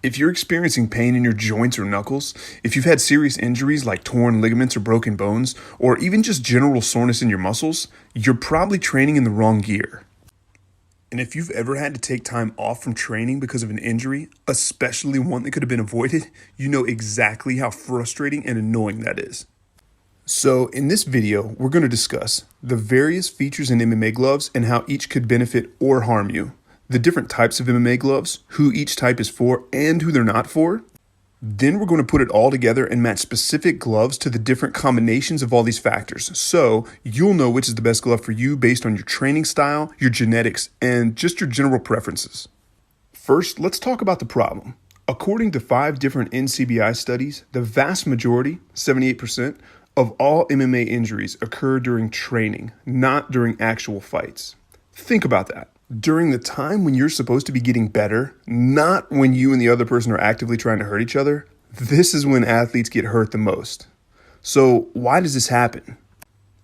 If you're experiencing pain in your joints or knuckles, if you've had serious injuries like torn ligaments or broken bones, or even just general soreness in your muscles, you're probably training in the wrong gear. And if you've ever had to take time off from training because of an injury, especially one that could have been avoided, you know exactly how frustrating and annoying that is. So in this video, we're going to discuss the various features in MMA gloves and how each could benefit or harm you, the different types of MMA gloves, who each type is for and who they're not for. Then we're going to put it all together and match specific gloves to the different combinations of all these factors, so you'll know which is the best glove for you based on your training style, your genetics, and just your general preferences. First, let's talk about the problem. According to 5 different NCBI studies, the vast majority, 78%, of all MMA injuries occur during training, not during actual fights. Think about that. During the time when you're supposed to be getting better, not when you and the other person are actively trying to hurt each other, this is when athletes get hurt the most. So why does this happen?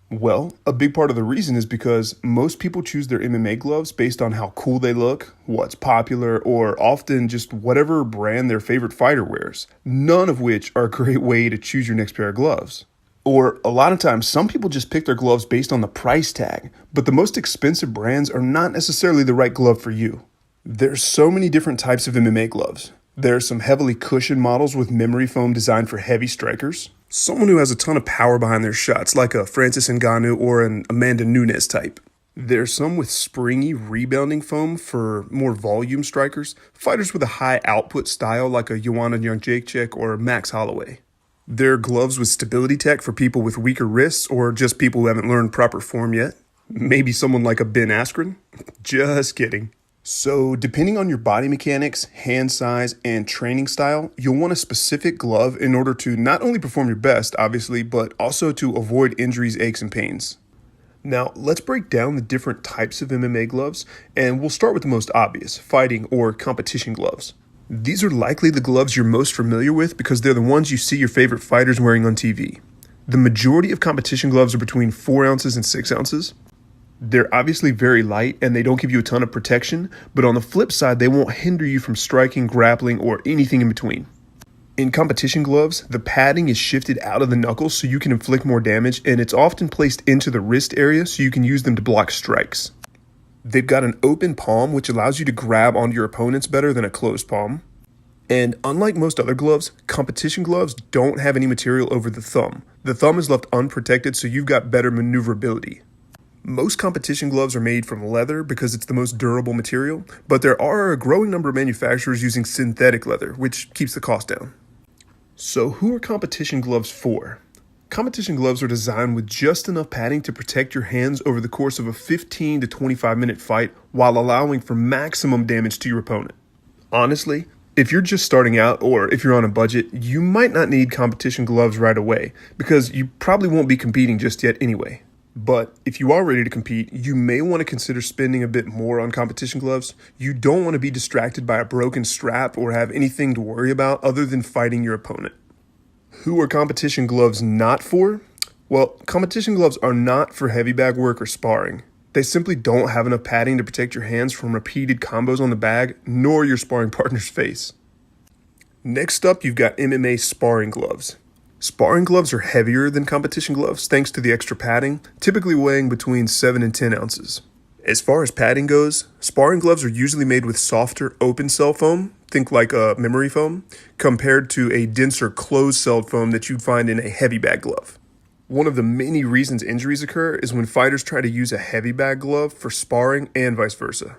Well, a big part of the reason is because most people choose their MMA gloves based on how cool they look, what's popular, or often just whatever brand their favorite fighter wears, none of which are a great way to choose your next pair of gloves. Or a lot of times, some people just pick their gloves based on the price tag, but the most expensive brands are not necessarily the right glove for you. There's so many different types of MMA gloves. There are some heavily cushioned models with memory foam designed for heavy strikers. Someone who has a ton of power behind their shots, like a Francis Ngannou or an Amanda Nunes type. There's some with springy rebounding foam for more volume strikers, fighters with a high output style like a Joanna Jędrzejczyk or Max Holloway. There are gloves with stability tech for people with weaker wrists or just people who haven't learned proper form yet. Maybe someone like a Ben Askren. Just kidding. So depending on your body mechanics, hand size, and training style, you'll want a specific glove in order to not only perform your best, obviously, but also to avoid injuries, aches, and pains. Now, let's break down the different types of MMA gloves, and we'll start with the most obvious, fighting or competition gloves. These are likely the gloves you're most familiar with because they're the ones you see your favorite fighters wearing on TV. The majority of competition gloves are between 4 ounces and 6 ounces. They're obviously very light and they don't give you a ton of protection, but on the flip side, they won't hinder you from striking, grappling, or anything in between. In competition gloves, the padding is shifted out of the knuckles so you can inflict more damage, and it's often placed into the wrist area so you can use them to block strikes. They've got an open palm, which allows you to grab onto your opponents better than a closed palm. And unlike most other gloves, competition gloves don't have any material over the thumb. The thumb is left unprotected, so you've got better maneuverability. Most competition gloves are made from leather because it's the most durable material, but there are a growing number of manufacturers using synthetic leather, which keeps the cost down. So who are competition gloves for? Competition gloves are designed with just enough padding to protect your hands over the course of a 15 to 25 minute fight while allowing for maximum damage to your opponent. Honestly, if you're just starting out or if you're on a budget, you might not need competition gloves right away because you probably won't be competing just yet anyway. But if you are ready to compete, you may want to consider spending a bit more on competition gloves. You don't want to be distracted by a broken strap or have anything to worry about other than fighting your opponent. Who are competition gloves not for? Well, competition gloves are not for heavy bag work or sparring. They simply don't have enough padding to protect your hands from repeated combos on the bag, nor your sparring partner's face. Next up, you've got MMA sparring gloves. Sparring gloves are heavier than competition gloves thanks to the extra padding, typically weighing between 7 and 10 ounces. As far as padding goes, sparring gloves are usually made with softer open cell foam, think like a memory foam, compared to a denser closed-celled foam that you'd find in a heavy bag glove. One of the many reasons injuries occur is when fighters try to use a heavy bag glove for sparring and vice versa.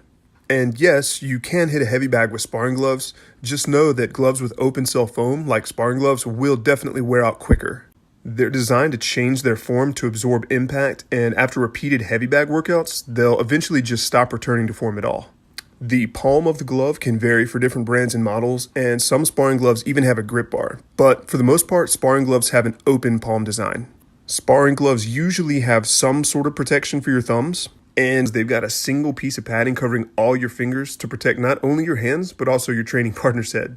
And yes, you can hit a heavy bag with sparring gloves, just know that gloves with open cell foam, like sparring gloves, will definitely wear out quicker. They're designed to change their form to absorb impact, and after repeated heavy bag workouts, they'll eventually just stop returning to form at all. The palm of the glove can vary for different brands and models, and some sparring gloves even have a grip bar. But for the most part, sparring gloves have an open palm design. Sparring gloves usually have some sort of protection for your thumbs, and they've got a single piece of padding covering all your fingers to protect not only your hands, but also your training partner's head.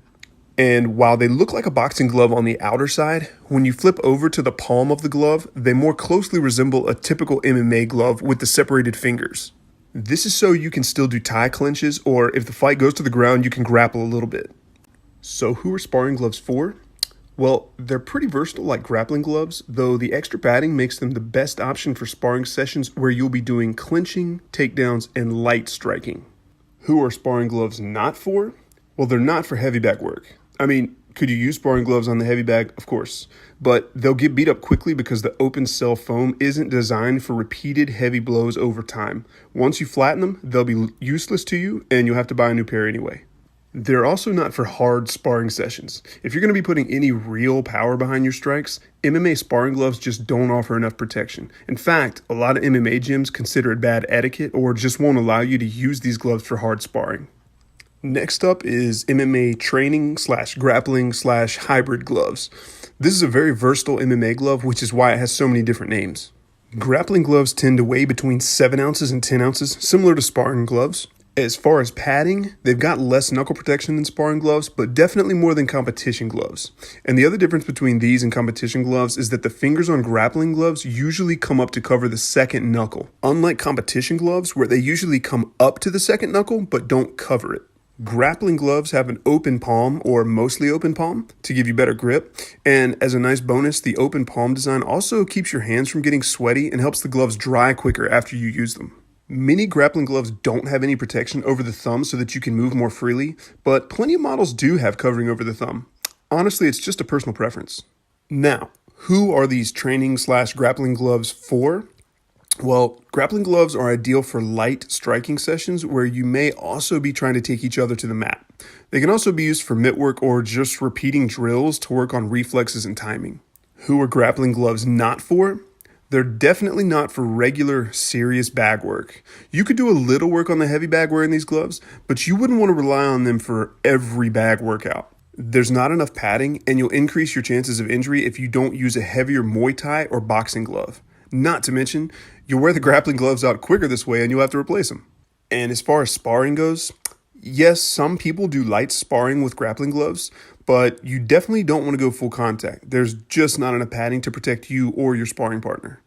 And while they look like a boxing glove on the outer side, when you flip over to the palm of the glove, they more closely resemble a typical MMA glove with the separated fingers. This is so you can still do tie clinches, or if the fight goes to the ground, you can grapple a little bit. So who are sparring gloves for? Well, they're pretty versatile like grappling gloves, though the extra padding makes them the best option for sparring sessions where you'll be doing clinching, takedowns, and light striking. Who are sparring gloves not for? Well, they're not for heavy bag work. I mean, could you use sparring gloves on the heavy bag? Of course. But they'll get beat up quickly because the open cell foam isn't designed for repeated heavy blows over time. Once you flatten them, they'll be useless to you and you'll have to buy a new pair anyway. They're also not for hard sparring sessions. If you're going to be putting any real power behind your strikes, MMA sparring gloves just don't offer enough protection. In fact, a lot of MMA gyms consider it bad etiquette or just won't allow you to use these gloves for hard sparring. Next up is MMA training / grappling / hybrid gloves. This is a very versatile MMA glove, which is why it has so many different names. Grappling gloves tend to weigh between 7 ounces and 10 ounces, similar to sparring gloves. As far as padding, they've got less knuckle protection than sparring gloves, but definitely more than competition gloves. And the other difference between these and competition gloves is that the fingers on grappling gloves usually come up to cover the second knuckle, unlike competition gloves where they usually come up to the second knuckle but don't cover it. Grappling gloves have an open palm or mostly open palm to give you better grip. And as a nice bonus, the open palm design also keeps your hands from getting sweaty and helps the gloves dry quicker after you use them. Many grappling gloves don't have any protection over the thumb so that you can move more freely, but plenty of models do have covering over the thumb. Honestly, it's just a personal preference. Now, who are these training / grappling gloves for? Well, grappling gloves are ideal for light striking sessions where you may also be trying to take each other to the mat. They can also be used for mitt work or just repeating drills to work on reflexes and timing. Who are grappling gloves not for? They're definitely not for regular, serious bag work. You could do a little work on the heavy bag wearing these gloves, but you wouldn't want to rely on them for every bag workout. There's not enough padding, and you'll increase your chances of injury if you don't use a heavier Muay Thai or boxing glove. Not to mention, you'll wear the grappling gloves out quicker this way and you'll have to replace them. And as far as sparring goes, yes, some people do light sparring with grappling gloves, but you definitely don't want to go full contact. There's just not enough padding to protect you or your sparring partner.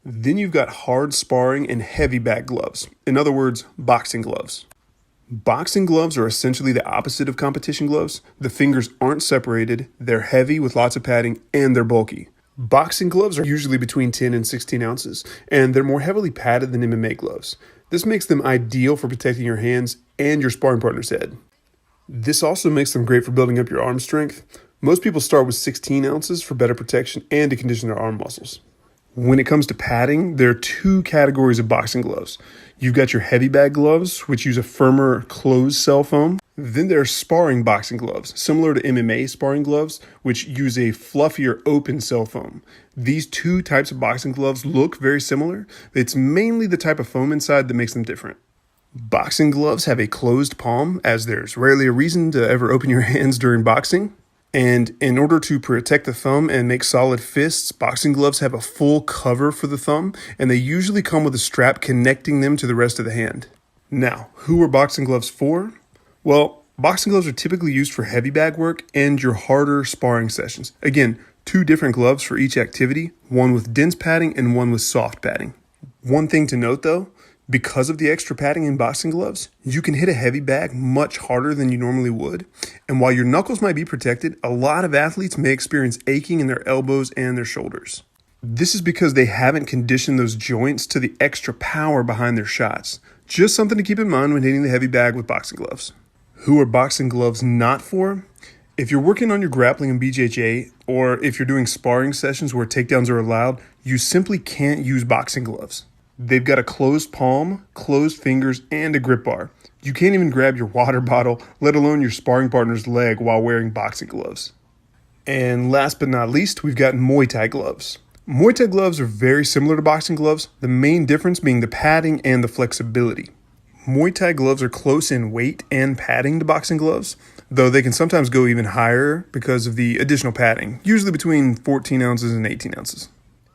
Then you've got hard sparring and heavy bag gloves. In other words, boxing gloves. Boxing gloves are essentially the opposite of competition gloves. The fingers aren't separated, they're heavy with lots of padding, and they're bulky. Boxing gloves are usually between 10 and 16 ounces, and they're more heavily padded than MMA gloves. This makes them ideal for protecting your hands and your sparring partner's head. This also makes them great for building up your arm strength. Most people start with 16 ounces for better protection and to condition their arm muscles. When it comes to padding, there are 2 categories of boxing gloves. You've got your heavy bag gloves, which use a firmer closed cell foam. Then there are sparring boxing gloves, similar to MMA sparring gloves, which use a fluffier open cell foam. These 2 types of boxing gloves look very similar, but it's mainly the type of foam inside that makes them different. Boxing gloves have a closed palm, as there's rarely a reason to ever open your hands during boxing. And in order to protect the thumb and make solid fists, boxing gloves have a full cover for the thumb, and they usually come with a strap connecting them to the rest of the hand. Now, who are boxing gloves for? Well, boxing gloves are typically used for heavy bag work and your harder sparring sessions. Again, 2 different gloves for each activity, one with dense padding and one with soft padding. One thing to note though, because of the extra padding in boxing gloves, you can hit a heavy bag much harder than you normally would. And while your knuckles might be protected, a lot of athletes may experience aching in their elbows and their shoulders. This is because they haven't conditioned those joints to the extra power behind their shots. Just something to keep in mind when hitting the heavy bag with boxing gloves. Who are boxing gloves not for? If you're working on your grappling and BJJ, or if you're doing sparring sessions where takedowns are allowed, you simply can't use boxing gloves. They've got a closed palm, closed fingers, and a grip bar. You can't even grab your water bottle, let alone your sparring partner's leg while wearing boxing gloves. And last but not least, we've got Muay Thai gloves. Muay Thai gloves are very similar to boxing gloves, the main difference being the padding and the flexibility. Muay Thai gloves are close in weight and padding to boxing gloves, though they can sometimes go even higher because of the additional padding, usually between 14 ounces and 18 ounces.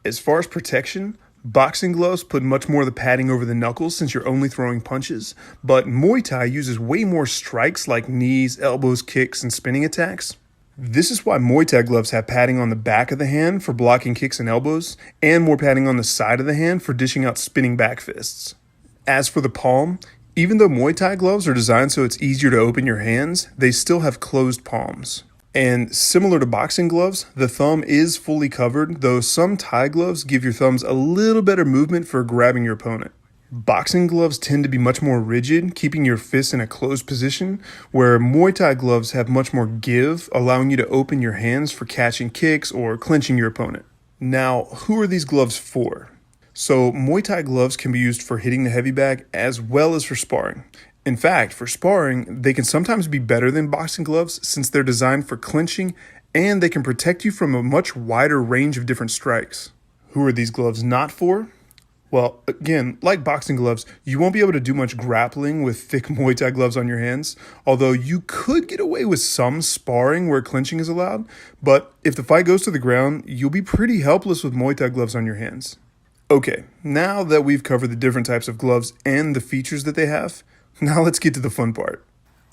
As far as protection, boxing gloves put much more of the padding over the knuckles since you're only throwing punches, but Muay Thai uses way more strikes like knees, elbows, kicks, and spinning attacks. This is why Muay Thai gloves have padding on the back of the hand for blocking kicks and elbows, and more padding on the side of the hand for dishing out spinning back fists. As for the palm, Even though Muay Thai gloves are designed so it's easier to open your hands, they still have closed palms. And similar to boxing gloves, the thumb is fully covered, though some Thai gloves give your thumbs a little better movement for grabbing your opponent. Boxing gloves tend to be much more rigid, keeping your fists in a closed position, where Muay Thai gloves have much more give, allowing you to open your hands for catching kicks or clinching your opponent. Now, who are these gloves for? So, Muay Thai gloves can be used for hitting the heavy bag as well as for sparring. In fact, for sparring, they can sometimes be better than boxing gloves since they're designed for clinching and they can protect you from a much wider range of different strikes. Who are these gloves not for? Well, again, like boxing gloves, you won't be able to do much grappling with thick Muay Thai gloves on your hands, although you could get away with some sparring where clinching is allowed, but if the fight goes to the ground, you'll be pretty helpless with Muay Thai gloves on your hands. Okay, now that we've covered the different types of gloves and the features that they have, now let's get to the fun part.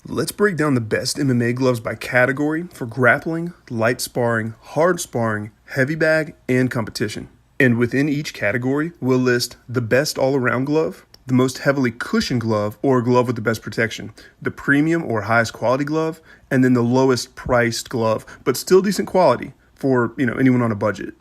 Let's break down the best MMA gloves by category for grappling, light sparring, hard sparring, heavy bag, and competition. And within each category, we'll list the best all-around glove, the most heavily cushioned glove or glove with the best protection, the premium or highest quality glove, and then the lowest priced glove, but still decent quality for, anyone on a budget.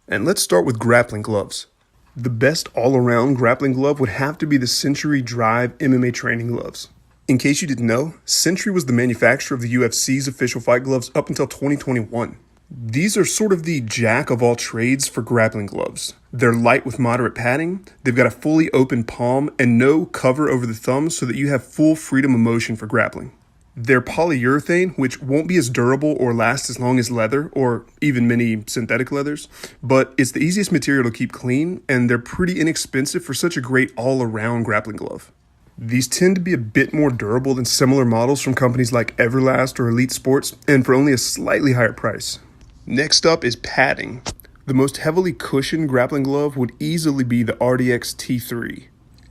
And let's start with grappling gloves. The best all-around grappling glove would have to be the Century Drive MMA training gloves. In case you didn't know, Century was the manufacturer of the UFC's official fight gloves up until 2021. These are sort of the jack of all trades for grappling gloves. They're light with moderate padding, they've got a fully open palm and no cover over the thumb so that you have full freedom of motion for grappling. They're polyurethane, which won't be as durable or last as long as leather or even many synthetic leathers, but it's the easiest material to keep clean and they're pretty inexpensive for such a great all-around grappling glove. These tend to be a bit more durable than similar models from companies like Everlast or Elite Sports and for only a slightly higher price. Next up is padding. The most heavily cushioned grappling glove would easily be the RDX T3.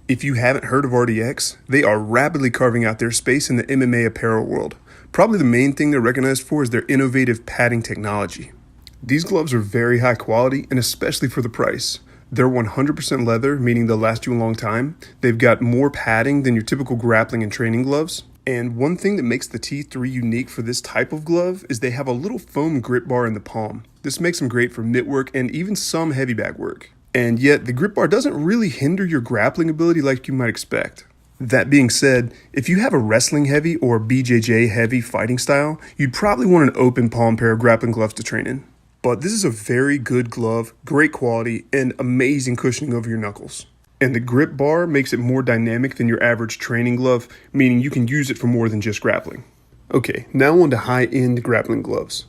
If you haven't heard of RDX, they are rapidly carving out their space in the MMA apparel world. Probably the main thing they're recognized for is their innovative padding technology. These gloves are very high quality and especially for the price. They're 100% leather, meaning they'll last you a long time. They've got more padding than your typical grappling and training gloves. And one thing that makes the T3 unique for this type of glove is they have a little foam grip bar in the palm. This makes them great for mitt work and even some heavy bag work. And yet, the grip bar doesn't really hinder your grappling ability like you might expect. That being said, if you have a wrestling heavy or BJJ heavy fighting style, you'd probably want an open palm pair of grappling gloves to train in. But this is a very good glove, great quality, and amazing cushioning over your knuckles. And the grip bar makes it more dynamic than your average training glove, meaning you can use it for more than just grappling. Okay, now on to high-end grappling gloves.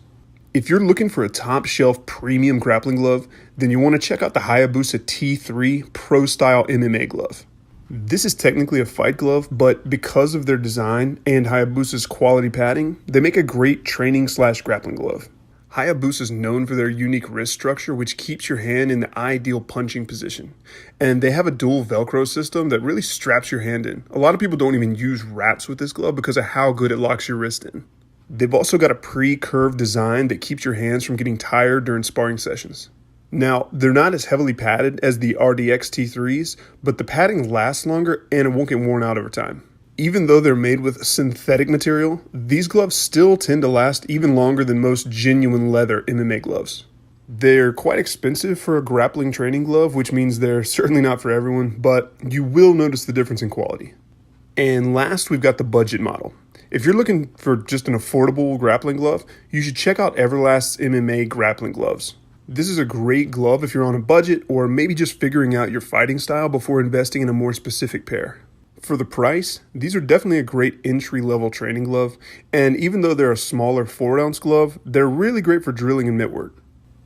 If you're looking for a top-shelf premium grappling glove, then you want to check out the Hayabusa T3 Pro Style MMA glove. This is technically a fight glove, but because of their design and Hayabusa's quality padding, they make a great training/grappling glove. Hayabusa is known for their unique wrist structure, which keeps your hand in the ideal punching position. And they have a dual Velcro system that really straps your hand in. A lot of people don't even use wraps with this glove because of how good it locks your wrist in. They've also got a pre-curved design that keeps your hands from getting tired during sparring sessions. Now, they're not as heavily padded as the RDX T3s, but the padding lasts longer and it won't get worn out over time. Even though they're made with synthetic material, these gloves still tend to last even longer than most genuine leather MMA gloves. They're quite expensive for a grappling training glove, which means they're certainly not for everyone, but you will notice the difference in quality. And last, we've got the budget model. If you're looking for just an affordable grappling glove, you should check out Everlast's MMA grappling gloves. This is a great glove if you're on a budget or maybe just figuring out your fighting style before investing in a more specific pair. For the price, these are definitely a great entry-level training glove, and even though they're a smaller 4-ounce glove, they're really great for drilling and mitt work.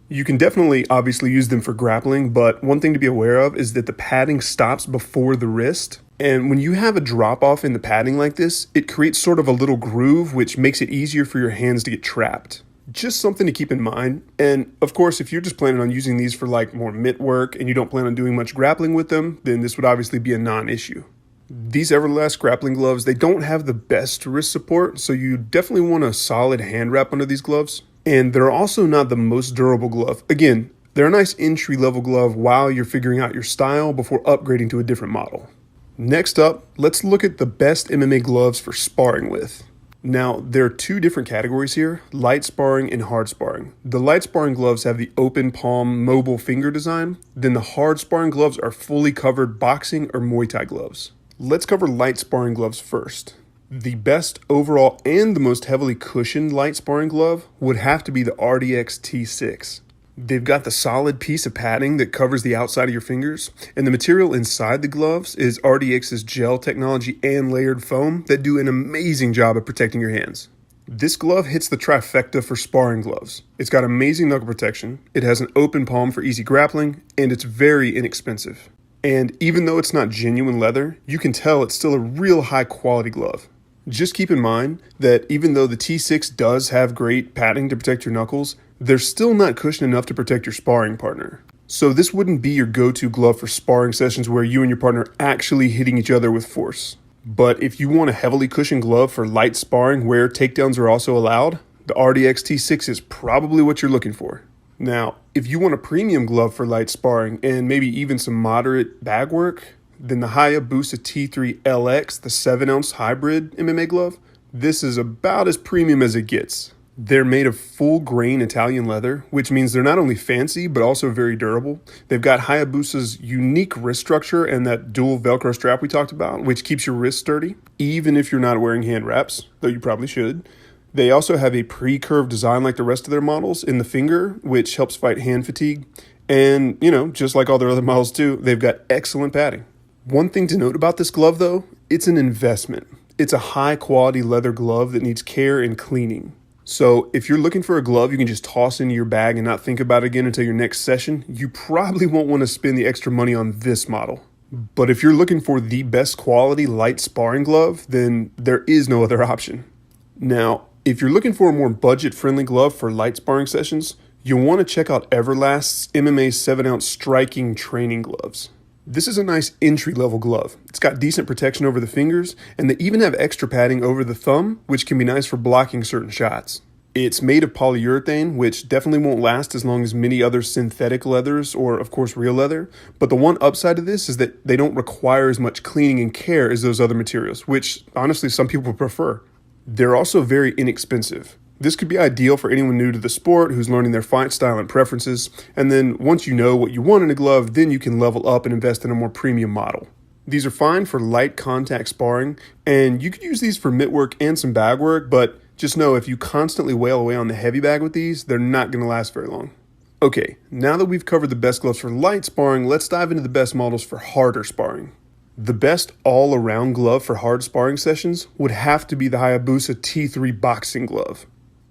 You can definitely obviously use them for grappling, but one thing to be aware of is that the padding stops before the wrist, and when you have a drop-off in the padding like this, it creates sort of a little groove which makes it easier for your hands to get trapped. Just something to keep in mind, and of course if you're just planning on using these for like more mitt work and you don't plan on doing much grappling with them, then this would obviously be a non-issue. These Everlast grappling gloves, they don't have the best wrist support, so you definitely want a solid hand wrap under these gloves. And they're also not the most durable glove. Again, they're a nice entry-level glove while you're figuring out your style before upgrading to a different model. Next up, let's look at the best MMA gloves for sparring with. Now, there are two different categories here, light sparring and hard sparring. The light sparring gloves have the open palm mobile finger design, then the hard sparring gloves are fully covered boxing or Muay Thai gloves. Let's cover light sparring gloves first. The best overall and the most heavily cushioned light sparring glove would have to be the RDX T6. They've got the solid piece of padding that covers the outside of your fingers, and the material inside the gloves is RDX's gel technology and layered foam that do an amazing job of protecting your hands. This glove hits the trifecta for sparring gloves. It's got amazing knuckle protection, it has an open palm for easy grappling, and it's very inexpensive. And even though it's not genuine leather, you can tell it's still a real high quality glove. Just keep in mind that even though the T6 does have great padding to protect your knuckles, they're still not cushioned enough to protect your sparring partner. So this wouldn't be your go-to glove for sparring sessions where you and your partner are actually hitting each other with force. But if you want a heavily cushioned glove for light sparring where takedowns are also allowed, the RDX T6 is probably what you're looking for. Now, if you want a premium glove for light sparring and maybe even some moderate bag work, then the Hayabusa T3 LX, the 7-ounce hybrid MMA glove, this is about as premium as it gets. They're made of full grain Italian leather, which means they're not only fancy, but also very durable. They've got Hayabusa's unique wrist structure and that dual Velcro strap we talked about, which keeps your wrist sturdy, even if you're not wearing hand wraps, though you probably should. They also have a pre-curved design like the rest of their models in the finger, which helps fight hand fatigue. And, just like all their other models too, they've got excellent padding. One thing to note about this glove though, it's an investment. It's a high quality leather glove that needs care and cleaning. So if you're looking for a glove you can just toss into your bag and not think about it again until your next session, you probably won't want to spend the extra money on this model. But if you're looking for the best quality light sparring glove, then there is no other option. Now, if you're looking for a more budget-friendly glove for light sparring sessions, you'll want to check out Everlast's MMA 7-ounce striking training gloves. This is a nice entry-level glove. It's got decent protection over the fingers, and they even have extra padding over the thumb, which can be nice for blocking certain shots. It's made of polyurethane, which definitely won't last as long as many other synthetic leathers or, of course, real leather. But the one upside of this is that they don't require as much cleaning and care as those other materials, which, honestly, some people prefer. They're also very inexpensive. This could be ideal for anyone new to the sport who's learning their fight style and preferences, and then once you know what you want in a glove, then you can level up and invest in a more premium model. These are fine for light contact sparring, and you could use these for mitt work and some bag work, but just know if you constantly wail away on the heavy bag with these, they're not going to last very long. Okay, now that we've covered the best gloves for light sparring, let's dive into the best models for harder sparring. The best all-around glove for hard sparring sessions would have to be the Hayabusa T3 boxing glove.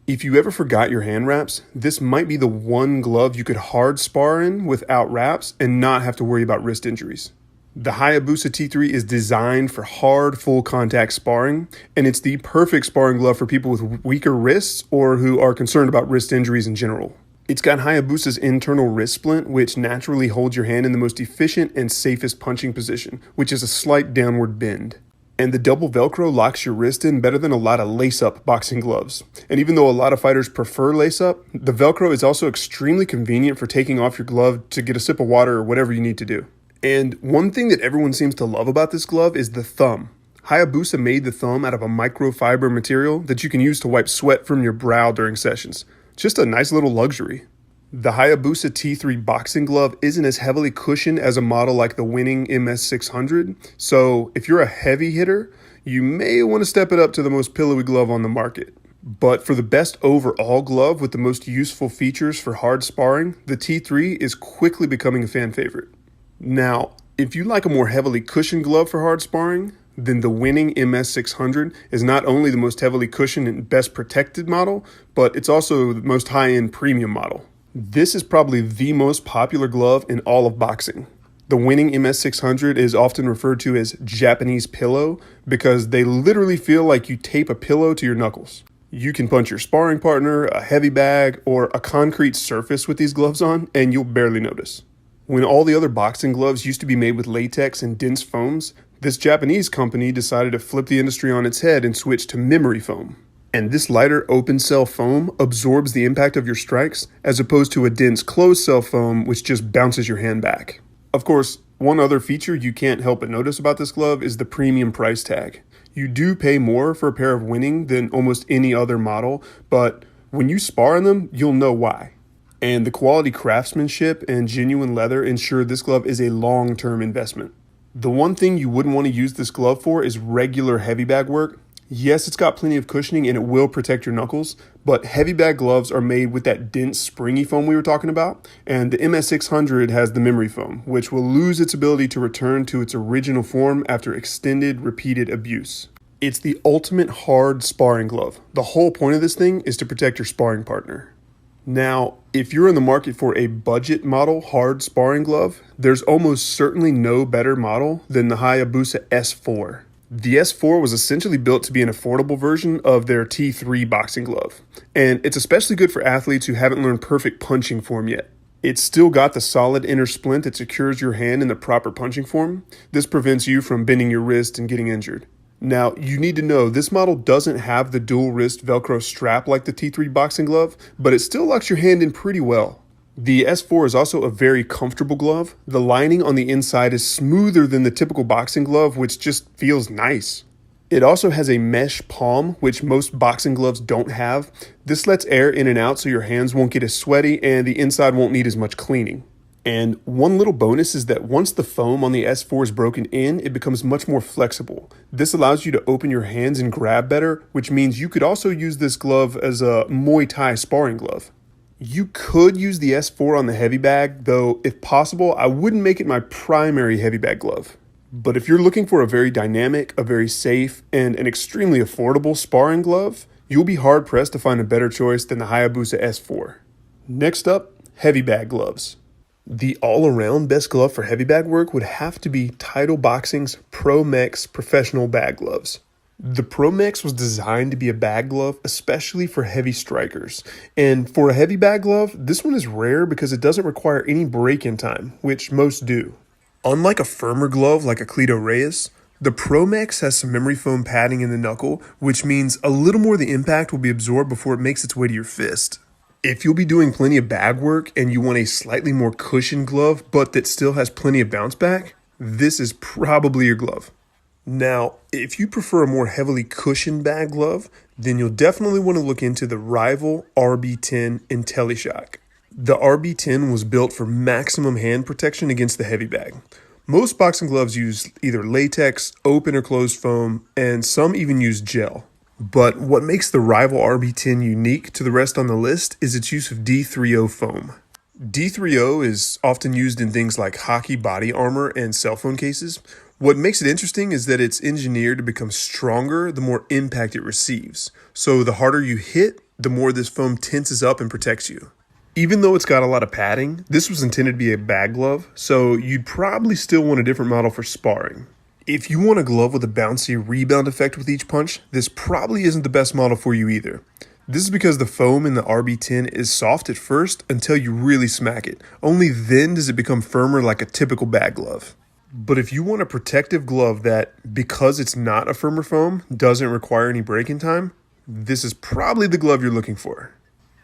If you ever forgot your hand wraps, this might be the one glove you could hard spar in without wraps and not have to worry about wrist injuries. The Hayabusa T3 is designed for hard, full contact sparring, and it's the perfect sparring glove for people with weaker wrists or who are concerned about wrist injuries in general. It's got Hayabusa's internal wrist splint, which naturally holds your hand in the most efficient and safest punching position, which is a slight downward bend. And the double Velcro locks your wrist in better than a lot of lace-up boxing gloves. And even though a lot of fighters prefer lace-up, the Velcro is also extremely convenient for taking off your glove to get a sip of water or whatever you need to do. And one thing that everyone seems to love about this glove is the thumb. Hayabusa made the thumb out of a microfiber material that you can use to wipe sweat from your brow during sessions. Just a nice little luxury. The Hayabusa T3 boxing glove isn't as heavily cushioned as a model like the winning MS600, so if you're a heavy hitter, you may want to step it up to the most pillowy glove on the market. But for the best overall glove with the most useful features for hard sparring, the T3 is quickly becoming a fan favorite. Now, if you like a more heavily cushioned glove for hard sparring, then the winning MS600 is not only the most heavily cushioned and best protected model, but it's also the most high-end premium model. This is probably the most popular glove in all of boxing. The winning MS600 is often referred to as Japanese pillow because they literally feel like you tape a pillow to your knuckles. You can punch your sparring partner, a heavy bag, or a concrete surface with these gloves on, and you'll barely notice. When all the other boxing gloves used to be made with latex and dense foams, this Japanese company decided to flip the industry on its head and switch to memory foam. And this lighter open cell foam absorbs the impact of your strikes as opposed to a dense closed cell foam which just bounces your hand back. Of course, One other feature you can't help but notice about this glove is the premium price tag. You do pay more for a pair of Winning than almost any other model, but when you spar in them, you'll know why. And the quality craftsmanship and genuine leather ensure this glove is a long-term investment. The one thing you wouldn't want to use this glove for is regular heavy bag work. Yes, it's got plenty of cushioning and it will protect your knuckles, but heavy bag gloves are made with that dense, springy foam we were talking about, and the MS600 has the memory foam, which will lose its ability to return to its original form after extended, repeated abuse. It's the ultimate hard sparring glove. The whole point of this thing is to protect your sparring partner. Now, if you're in the market for a budget model hard sparring glove, there's almost certainly no better model than the Hayabusa S4. The S4 was essentially built to be an affordable version of their T3 boxing glove, and it's especially good for athletes who haven't learned perfect punching form yet. It's still got the solid inner splint that secures your hand in the proper punching form. This prevents you from bending your wrist and getting injured. Now, you need to know this model doesn't have the dual wrist Velcro strap like the T3 boxing glove, but it still locks your hand in pretty well. The S4 is also a very comfortable glove. The lining on the inside is smoother than the typical boxing glove, which just feels nice. It also has a mesh palm, which most boxing gloves don't have. This lets air in and out so your hands won't get as sweaty and the inside won't need as much cleaning. And one little bonus is that once the foam on the S4 is broken in, it becomes much more flexible. This allows you to open your hands and grab better, which means you could also use this glove as a Muay Thai sparring glove. You could use the S4 on the heavy bag, though if possible, I wouldn't make it my primary heavy bag glove. But if you're looking for a very dynamic, a very safe, and an extremely affordable sparring glove, you'll be hard pressed to find a better choice than the Hayabusa S4. Next up, heavy bag gloves. The all-around best glove for heavy bag work would have to be Title Boxing's Pro Mex professional bag gloves. The Pro Mex was designed to be a bag glove, especially for heavy strikers. And for a heavy bag glove, this one is rare because it doesn't require any break-in time, which most do. Unlike a firmer glove like a Cleto Reyes, the Pro Mex has some memory foam padding in the knuckle, which means a little more of the impact will be absorbed before it makes its way to your fist. If you'll be doing plenty of bag work and you want a slightly more cushioned glove, but that still has plenty of bounce back, this is probably your glove. Now, if you prefer a more heavily cushioned bag glove, then you'll definitely want to look into the Rival RB10 IntelliShock. The RB10 was built for maximum hand protection against the heavy bag. Most boxing gloves use either latex, open or closed foam, and some even use gel. But what makes the Rival RB10 unique to the rest on the list is its use of D3O foam. D3O is often used in things like hockey body armor and cell phone cases. What makes it interesting is that it's engineered to become stronger the more impact it receives. So the harder you hit, the more this foam tenses up and protects you. Even though it's got a lot of padding, this was intended to be a bag glove, so you'd probably still want a different model for sparring. If you want a glove with a bouncy rebound effect with each punch, this probably isn't the best model for you either. This is because the foam in the RB10 is soft at first until you really smack it. Only then does it become firmer like a typical bag glove. But if you want a protective glove that, because it's not a firmer foam, doesn't require any break-in time, this is probably the glove you're looking for.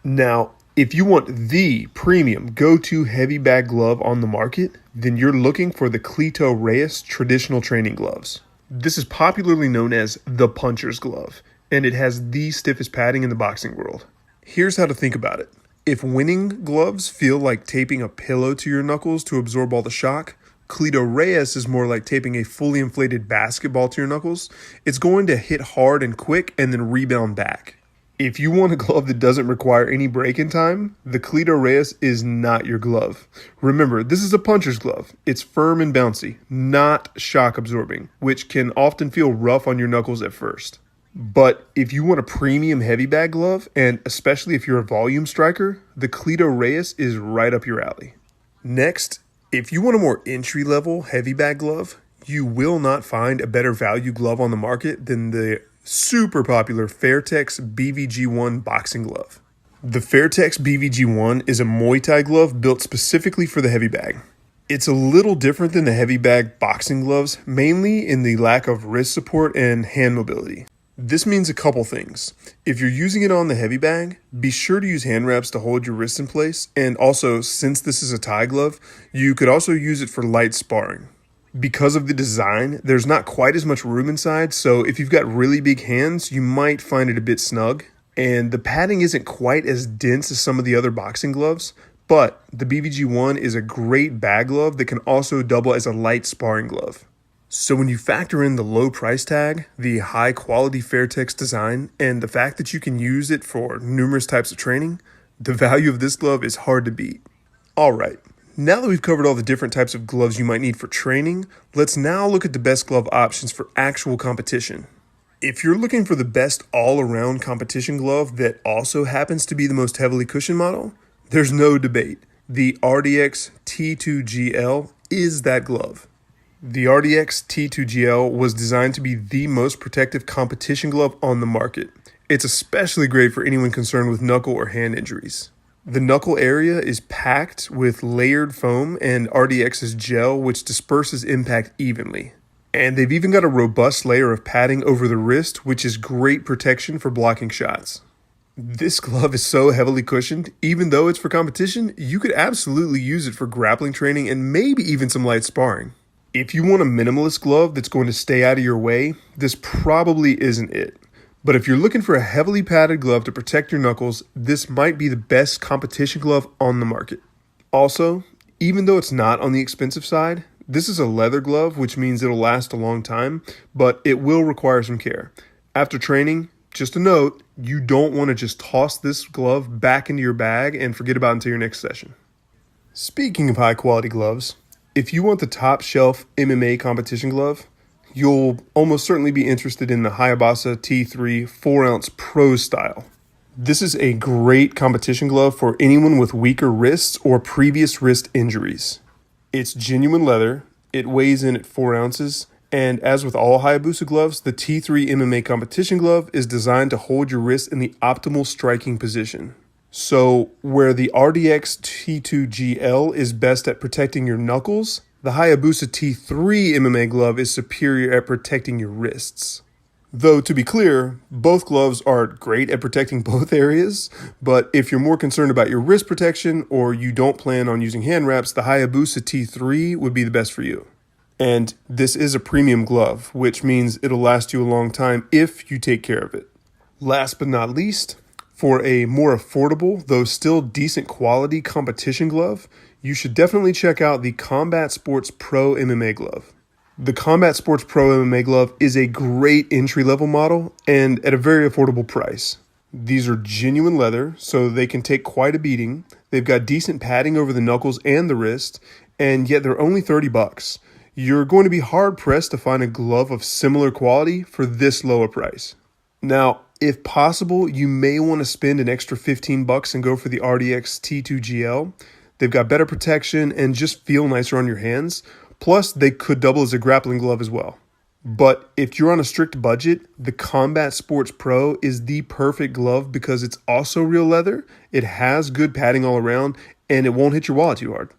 Now, if you want the premium go-to heavy bag glove on the market, then you're looking for the Cleto Reyes traditional training gloves. This is popularly known as the puncher's glove, and it has the stiffest padding in the boxing world. Here's how to think about it. If Winning gloves feel like taping a pillow to your knuckles to absorb all the shock, Cleto Reyes is more like taping a fully inflated basketball to your knuckles. It's going to hit hard and quick and then rebound back. If you want a glove that doesn't require any break-in time, the Cleto Reyes is not your glove. Remember, this is a puncher's glove. It's firm and bouncy, not shock absorbing, which can often feel rough on your knuckles at first. But if you want a premium heavy bag glove, and especially if you're a volume striker, the Cleto Reyes is right up your alley. Next, if you want a more entry-level heavy bag glove, you will not find a better value glove on the market than the super popular Fairtex BVG1 boxing glove. The Fairtex BVG1 is a Muay Thai glove built specifically for the heavy bag. It's a little different than the heavy bag boxing gloves, mainly in the lack of wrist support and hand mobility. This means a couple things. If you're using it on the heavy bag, be sure to use hand wraps to hold your wrist in place. And also, since this is a Thai glove, you could also use it for light sparring. Because of the design, there's not quite as much room inside, so if you've got really big hands, you might find it a bit snug. And the padding isn't quite as dense as some of the other boxing gloves, but the BVG1 is a great bag glove that can also double as a light sparring glove. So when you factor in the low price tag, the high quality Fairtex design, and the fact that you can use it for numerous types of training, the value of this glove is hard to beat. Alright, now that we've covered all the different types of gloves you might need for training, let's now look at the best glove options for actual competition. If you're looking for the best all-around competition glove that also happens to be the most heavily cushioned model, there's no debate. The RDX T2GL is that glove. The RDX T2GL was designed to be the most protective competition glove on the market. It's especially great for anyone concerned with knuckle or hand injuries. The knuckle area is packed with layered foam and RDX's gel, which disperses impact evenly. And they've even got a robust layer of padding over the wrist, which is great protection for blocking shots. This glove is so heavily cushioned, even though it's for competition, you could absolutely use it for grappling training and maybe even some light sparring. If you want a minimalist glove that's going to stay out of your way, this probably isn't it. But if you're looking for a heavily padded glove to protect your knuckles, this might be the best competition glove on the market. Also, even though it's not on the expensive side, this is a leather glove, which means it'll last a long time, but it will require some care. After training, just a note, you don't want to just toss this glove back into your bag and forget about it until your next session. Speaking of high quality gloves, if you want the top shelf MMA competition glove, you'll almost certainly be interested in the Hayabasa T3 4-ounce Pro style. This is a great competition glove for anyone with weaker wrists or previous wrist injuries. It's genuine leather, it weighs in at 4 ounces, and as with all Hayabusa gloves, the T3 MMA competition glove is designed to hold your wrist in the optimal striking position. So, where the RDX T2GL is best at protecting your knuckles, the Hayabusa T3 MMA glove is superior at protecting your wrists. Though, to be clear, both gloves are great at protecting both areas, but if you're more concerned about your wrist protection or you don't plan on using hand wraps, the Hayabusa T3 would be the best for you. And this is a premium glove, which means it'll last you a long time if you take care of it. Last but not least, for a more affordable, though still decent quality competition glove, you should definitely check out the Combat Sports Pro MMA glove. The Combat Sports Pro MMA glove is a great entry-level model and at a very affordable price. These are genuine leather, so they can take quite a beating. They've got decent padding over the knuckles and the wrist, and yet they're only $30. You're going to be hard-pressed to find a glove of similar quality for this low a price. Now, if possible, you may want to spend an extra $15 and go for the RDX T2GL. They've got better protection and just feel nicer on your hands. Plus, they could double as a grappling glove as well. But if you're on a strict budget, the Combat Sports Pro is the perfect glove because it's also real leather, it has good padding all around, and it won't hit your wallet too hard.